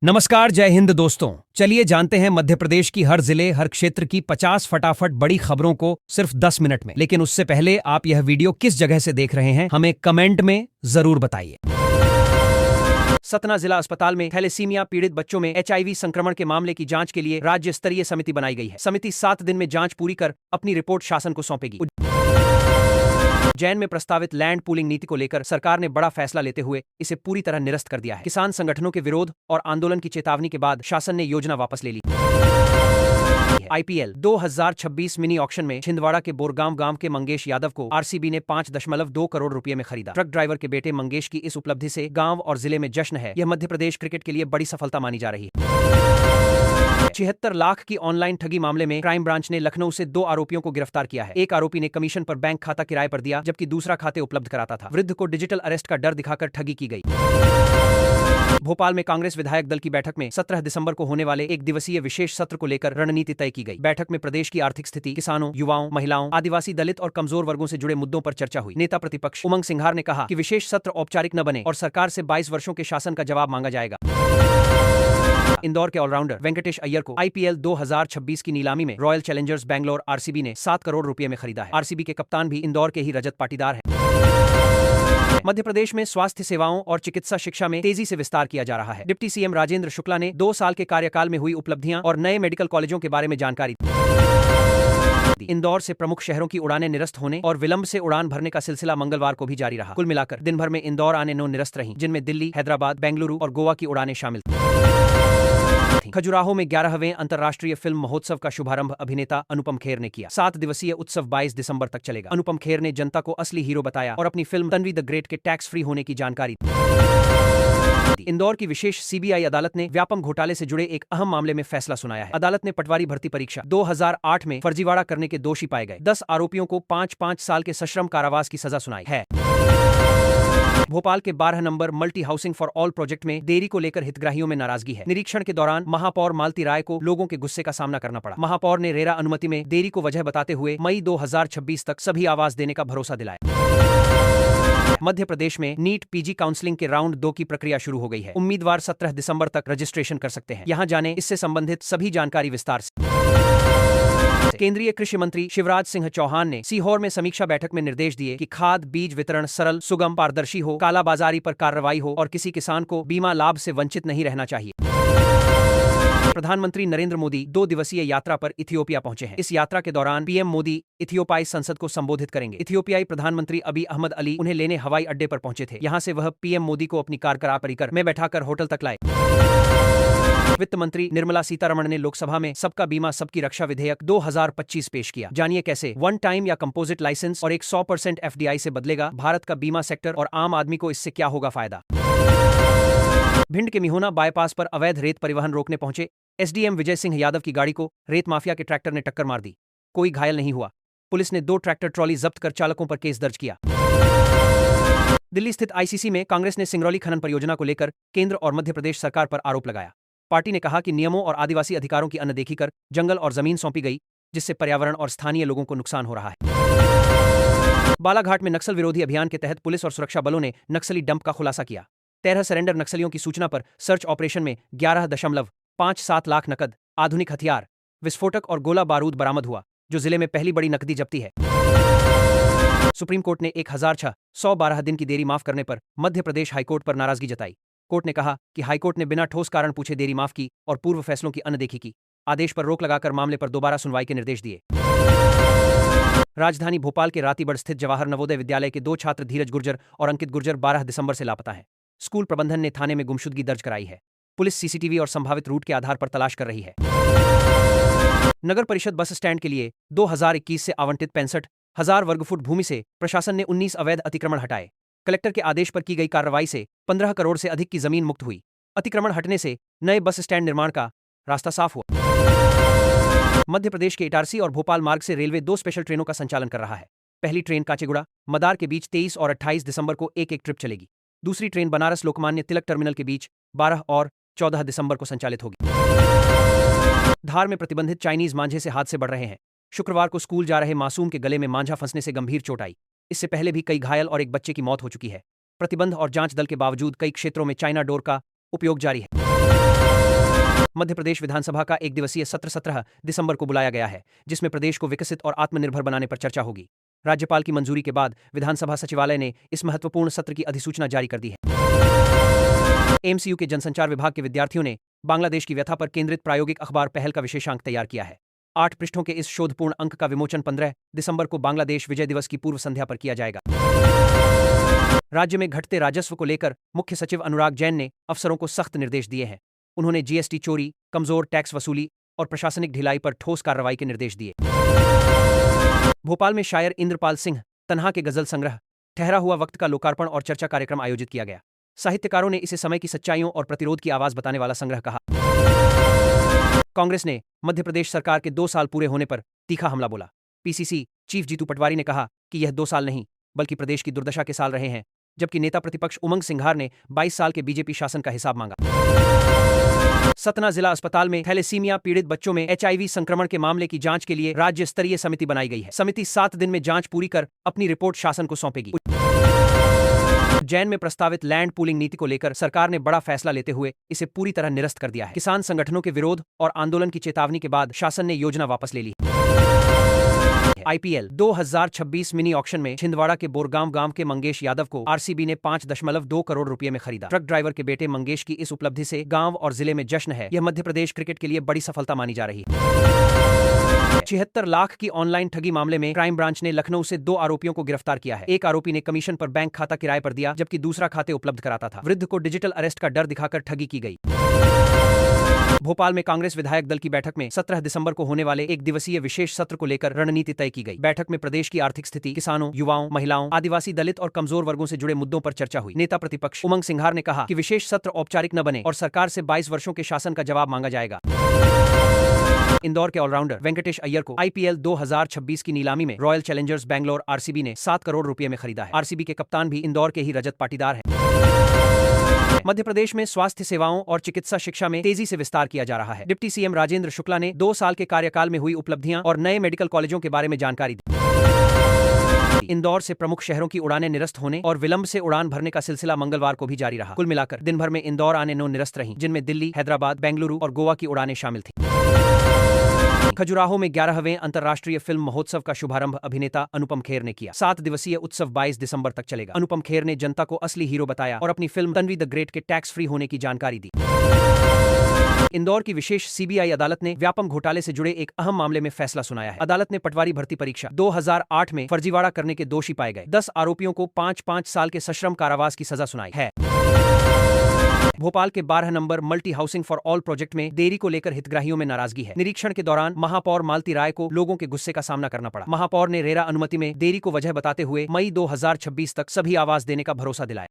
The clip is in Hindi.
नमस्कार, जय हिंद दोस्तों। चलिए जानते हैं मध्य प्रदेश की हर जिले हर क्षेत्र की 50 फटाफट बड़ी खबरों को सिर्फ 10 मिनट में। लेकिन उससे पहले आप यह वीडियो किस जगह से देख रहे हैं हमें कमेंट में जरूर बताइए। सतना जिला अस्पताल में थैलेसीमिया पीड़ित बच्चों में HIV संक्रमण के मामले की जांच के लिए राज्य स्तरीय समिति बनाई गई है। समिति 7 दिन में जांच पूरी कर अपनी रिपोर्ट शासन को सौंपेगी। उज्जैन में प्रस्तावित लैंड पूलिंग नीति को लेकर सरकार ने बड़ा फैसला लेते हुए इसे पूरी तरह निरस्त कर दिया है। किसान संगठनों के विरोध और आंदोलन की चेतावनी के बाद शासन ने योजना वापस ले ली। IPL 2026 मिनी ऑक्शन में छिंदवाड़ा के बोरगांव गांव के मंगेश यादव को RCB ने 5.2 करोड़ रुपए में खरीदा। ट्रक ड्राइवर के बेटे मंगेश की इस उपलब्धि से गांव और जिले में जश्न है। यह मध्य प्रदेश क्रिकेट के लिए बड़ी सफलता मानी जा रही है। 76 लाख की ऑनलाइन ठगी मामले में क्राइम ब्रांच ने लखनऊ से 2 आरोपियों को गिरफ्तार किया है। एक आरोपी ने कमीशन पर बैंक खाता किराए पर दिया, जबकि दूसरा खाते उपलब्ध कराता था। वृद्ध को डिजिटल अरेस्ट का डर दिखाकर ठगी की गई। भोपाल में कांग्रेस विधायक दल की बैठक में 17 दिसंबर को होने वाले एक दिवसीय विशेष सत्र को लेकर रणनीति तय की गई। बैठक में प्रदेश की आर्थिक स्थिति, किसानों, युवाओं, महिलाओं, आदिवासी, दलित और कमजोर वर्गों से जुड़े मुद्दों पर चर्चा हुई। नेता प्रतिपक्ष उमंग सिंघार ने कहा कि विशेष सत्र औपचारिक न बने और सरकार से 22 वर्षों के शासन का जवाब मांगा जाएगा। इंदौर के ऑलराउंडर वेंकटेश अय्यर को IPL 2026 की नीलामी में रॉयल चैलेंजर्स बैंगलोर RCB ने 7 करोड़ रुपए में खरीदा है। RCB के कप्तान भी इंदौर के ही रजत पाटीदार हैं। मध्य प्रदेश में स्वास्थ्य सेवाओं और चिकित्सा शिक्षा में तेजी से विस्तार किया जा रहा है। डिप्टी CM राजेंद्र शुक्ला ने 2 साल के कार्यकाल में हुई उपलब्धियां और नए मेडिकल कॉलेजों के बारे में जानकारी दी। इंदौर से प्रमुख शहरों की उड़ानें निरस्त होने और विलंब से उड़ान भरने का सिलसिला मंगलवार को भी जारी रहा। कुल मिलाकर दिन भर में इंदौर आने 9 निरस्त रहीं, जिनमें दिल्ली, हैदराबाद, बेंगलुरु और गोवा की उड़ानें शामिल थीं। खजुराहो में 11वें अंतर्राष्ट्रीय फिल्म महोत्सव का शुभारंभ अभिनेता अनुपम खेर ने किया। 7 दिवसीय उत्सव 22 दिसंबर तक चलेगा। अनुपम खेर ने जनता को असली हीरो बताया और अपनी फिल्म तन्वी द ग्रेट के टैक्स फ्री होने की जानकारी दी। इंदौर की विशेष CBI अदालत ने व्यापम घोटाले से जुड़े एक अहम मामले में फैसला सुनाया है। अदालत ने पटवारी भर्ती परीक्षा 2008 में फर्जीवाड़ा करने के दोषी पाए गए 10 आरोपियों को 5-5 साल के सश्रम कारावास की सजा सुनाई है। भोपाल के 12 number multi housing for all project में देरी को लेकर हितग्राहियों में नाराजगी है। निरीक्षण के दौरान महापौर मालती राय को लोगों के गुस्से का सामना करना पड़ा। महापौर ने रेरा अनुमति में देरी को वजह बताते हुए मई 2026 तक सभी आवास देने का भरोसा दिलाया। मध्य प्रदेश में नीट PG काउंसलिंग के राउंड 2 की प्रक्रिया शुरू हो गई है। उम्मीदवार 17 दिसंबर तक रजिस्ट्रेशन कर सकते हैं। यहां जाने इससे संबंधित सभी जानकारी विस्तार से। केंद्रीय कृषि मंत्री शिवराज सिंह चौहान ने सीहोर में समीक्षा बैठक में निर्देश दिए कि खाद बीज वितरण सरल, सुगम, पारदर्शी हो, कालाबाजारी पर कार्रवाई हो और किसी किसान को बीमा लाभ से वंचित नहीं रहना चाहिए। प्रधानमंत्री नरेंद्र मोदी 2 दिवसीय यात्रा पर इथियोपिया पहुंचे हैं। इस यात्रा के दौरान PM मोदी इथियोपियाई संसद को संबोधित करेंगे। इथियोपियाई प्रधानमंत्री अबी अहमद अली उन्हें लेने हवाई अड्डे पर पहुंचे थे। यहां से वह PM मोदी को अपनी कार परिकर में बैठाकर होटल तक लाए। वित्त मंत्री निर्मला सीतारमण ने लोकसभा में सबका बीमा सबकी रक्षा विधेयक 2025 पेश किया। जानिए कैसे 1 टाइम या कंपोजिट लाइसेंस और एक 100% FDI से बदलेगा भारत का बीमा सेक्टर और आम आदमी को इससे क्या होगा फायदा। भिंड के मिहोना बाईपास पर अवैध रेत परिवहन रोकने पहुंचे SDM विजय सिंह यादव की गाड़ी को रेत माफिया के ट्रैक्टर ने टक्कर मार दी। कोई घायल नहीं हुआ। पुलिस ने 2 ट्रैक्टर ट्रॉली जब्त कर चालकों पर केस दर्ज किया। दिल्ली स्थित ICC में कांग्रेस ने सिंगरौली खनन परियोजना को लेकर केंद्र और मध्य प्रदेश सरकार पर आरोप लगाया। पार्टी ने कहा कि नियमों और आदिवासी अधिकारों की अनदेखी कर जंगल और जमीन सौंपी गई, जिससे पर्यावरण और स्थानीय लोगों को नुकसान हो रहा है। बालाघाट में नक्सल विरोधी अभियान के तहत पुलिस और सुरक्षा बलों ने नक्सली डंप का खुलासा किया। 13 सरेंडर नक्सलियों की सूचना पर सर्च ऑपरेशन में 11.57 लाख नकद, आधुनिक हथियार, विस्फोटक और गोला बारूद बरामद हुआ, जो जिले में पहली बड़ी नकदी जब्ती है। सुप्रीम कोर्ट ने 1612 दिन की देरी माफ करने पर मध्य प्रदेश हाईकोर्ट पर नाराजगी जताई। कोर्ट ने कहा कि हाईकोर्ट ने बिना ठोस कारण पूछे देरी माफ की और पूर्व फैसलों की अनदेखी की। आदेश पर रोक लगाकर मामले पर दोबारा सुनवाई के निर्देश दिए। राजधानी भोपाल के रातीबड़ स्थित जवाहर नवोदय विद्यालय के 2 छात्र धीरज गुर्जर और अंकित गुर्जर 12 दिसंबर से लापता हैं। स्कूल प्रबंधन ने थाने में गुमशुदगी दर्ज कराई है। पुलिस CCTV और संभावित रूट के आधार पर तलाश कर रही है। नगर परिषद बस स्टैंड के लिए 2021 से आवंटित 65,000 वर्गफुट भूमि से प्रशासन ने 19 अवैध अतिक्रमण हटाए। कलेक्टर के आदेश पर की गई कार्रवाई से 15 करोड़ से अधिक की जमीन मुक्त हुई। अतिक्रमण हटने से नए बस स्टैंड निर्माण का रास्ता साफ हुआ। मध्य प्रदेश के इटारसी और भोपाल मार्ग से रेलवे 2 स्पेशल ट्रेनों का संचालन कर रहा है। पहली ट्रेन काचेगुड़ा मदार के बीच 23 और 28 दिसंबर को एक ट्रिप चलेगी। दूसरी ट्रेन बनारस लोकमान्य तिलक टर्मिनल के बीच 12 और 14 दिसंबर को संचालित होगी। धार में प्रतिबंधित चाइनीज मांझे से हादसे बढ़ रहे हैं। शुक्रवार को स्कूल जा रहे मासूम के गले में मांझा फंसने से गंभीर चोट आई। इससे पहले भी कई घायल और एक बच्चे की मौत हो चुकी है। प्रतिबंध और जांच दल के बावजूद कई क्षेत्रों में चाइना डोर का उपयोग जारी है। मध्य प्रदेश विधानसभा का एक दिवसीय सत्र 17 दिसंबर को बुलाया गया है, जिसमें प्रदेश को विकसित और आत्मनिर्भर बनाने पर चर्चा होगी। राज्यपाल की मंजूरी के बाद विधानसभा सचिवालय ने इस महत्वपूर्ण सत्र की अधिसूचना जारी कर दी है। एमसीयू के जनसंचार विभाग के विद्यार्थियों ने बांग्लादेश की व्यथा पर केंद्रित प्रायोगिक अखबार पहल का विशेषांक तैयार किया है। 8 पृष्ठों के इस शोधपूर्ण अंक का विमोचन 15 दिसंबर को बांग्लादेश विजय दिवस की पूर्व संध्या पर किया जाएगा। राज्य में घटते राजस्व को लेकर मुख्य सचिव अनुराग जैन ने अफसरों को सख्त निर्देश दिए हैं। उन्होंने जीएसटी चोरी, कमजोर टैक्स वसूली और प्रशासनिक ढिलाई पर ठोस कार्रवाई के निर्देश दिए। भोपाल में शायर इंद्रपाल सिंह तन्हा के गजल संग्रह ठहरा हुआ वक्त का लोकार्पण और चर्चा कार्यक्रम आयोजित किया गया। साहित्यकारों ने इसे समय की सच्चाइयों और प्रतिरोध की आवाज बताने वाला संग्रह कहा। कांग्रेस ने मध्य प्रदेश सरकार के 2 साल पूरे होने पर तीखा हमला बोला। पीसीसी चीफ जीतू पटवारी ने कहा कि यह 2 साल नहीं बल्कि प्रदेश की दुर्दशा के साल रहे हैं, जबकि नेता प्रतिपक्ष उमंग सिंघार ने 22 साल के बीजेपी शासन का हिसाब मांगा। सतना जिला अस्पताल में थैलेसीमिया पीड़ित बच्चों में एचआईवी संक्रमण के मामले की जांच के लिए राज्य स्तरीय समिति बनाई गई है। समिति 7 दिन में जांच पूरी कर अपनी रिपोर्ट शासन को सौंपेगी। उज्जैन में प्रस्तावित लैंड पूलिंग नीति को लेकर सरकार ने बड़ा फैसला लेते हुए इसे पूरी तरह निरस्त कर दिया है। किसान संगठनों के विरोध और आंदोलन की चेतावनी के बाद शासन ने योजना वापस ले ली। आईपीएल 2026 मिनी ऑक्शन में छिंदवाड़ा के बोरगांव गांव के मंगेश यादव को आरसीबी ने 5.2 करोड़ रुपए में खरीदा। ट्रक ड्राइवर के बेटे मंगेश की इस उपलब्धि से गांव और जिले में जश्न है। यह मध्य प्रदेश क्रिकेट के लिए बड़ी सफलता मानी जा रही है। 76 लाख की ऑनलाइन ठगी मामले में क्राइम ब्रांच ने लखनऊ से 2 आरोपियों को गिरफ्तार किया है। एक आरोपी ने कमीशन पर बैंक खाता किराए पर दिया, जबकि दूसरा खाते उपलब्ध कराता था। वृद्ध को डिजिटल अरेस्ट का डर दिखाकर ठगी की गई। भोपाल में कांग्रेस विधायक दल की बैठक में 17 दिसंबर को होने वाले एक दिवसीय विशेष सत्र को लेकर रणनीति तय की गई। बैठक में प्रदेश की आर्थिक स्थिति, किसानों, युवाओं, महिलाओं, आदिवासी, दलित और कमजोर वर्गों से जुड़े मुद्दों पर चर्चा हुई। नेता प्रतिपक्ष उमंग सिंघार ने कहा कि विशेष सत्र औपचारिक न बने और सरकार से 22 वर्षों के शासन का जवाब मांगा जाएगा। इंदौर के ऑलराउंडर वेंकटेश अय्यर को आईपीएल 2026 की नीलामी में रॉयल चैलेंजर्स बैंगलोर आरसीबी ने 7 करोड़ रुपए में खरीदा है। आरसीबी के कप्तान भी इंदौर के ही रजत पाटीदार हैं। मध्य प्रदेश में स्वास्थ्य सेवाओं और चिकित्सा शिक्षा में तेजी से विस्तार किया जा रहा है। डिप्टी सीएम राजेंद्र शुक्ला ने 2 साल के कार्यकाल में हुई उपलब्धियां और नए मेडिकल कॉलेजों के बारे में जानकारी दी। इंदौर से प्रमुख शहरों की उड़ानें निरस्त होने और विलंब से उड़ान भरने का सिलसिला मंगलवार को भी जारी रहा। कुल मिलाकर दिन भर में इंदौर आने 9 निरस्त रहीं, जिनमें दिल्ली, हैदराबाद, बेंगलुरु और गोवा की उड़ानें शामिल थीं। खजुराहो में 11वें अंतर्राष्ट्रीय फिल्म महोत्सव का शुभारंभ अभिनेता अनुपम खेर ने किया। 7 दिवसीय उत्सव 22 दिसंबर तक चलेगा। अनुपम खेर ने जनता को असली हीरो बताया और अपनी फिल्म तन्वी द ग्रेट के टैक्स फ्री होने की जानकारी दी। इंदौर की विशेष सीबीआई अदालत ने व्यापम घोटाले से जुड़े एक अहम मामले में फैसला सुनाया है। अदालत ने पटवारी भर्ती परीक्षा 2008 में फर्जीवाड़ा करने के दोषी पाए गए 10 आरोपियों को 5-5 साल के सश्रम कारावास की सजा सुनाई है। भोपाल के 12 number multi housing for all project में देरी को लेकर हितग्राहियों में नाराजगी है। निरीक्षण के दौरान महापौर मालती राय को लोगों के गुस्से का सामना करना पड़ा। महापौर ने रेरा अनुमति में देरी को वजह बताते हुए मई 2026 तक सभी आवास देने का भरोसा दिलाया।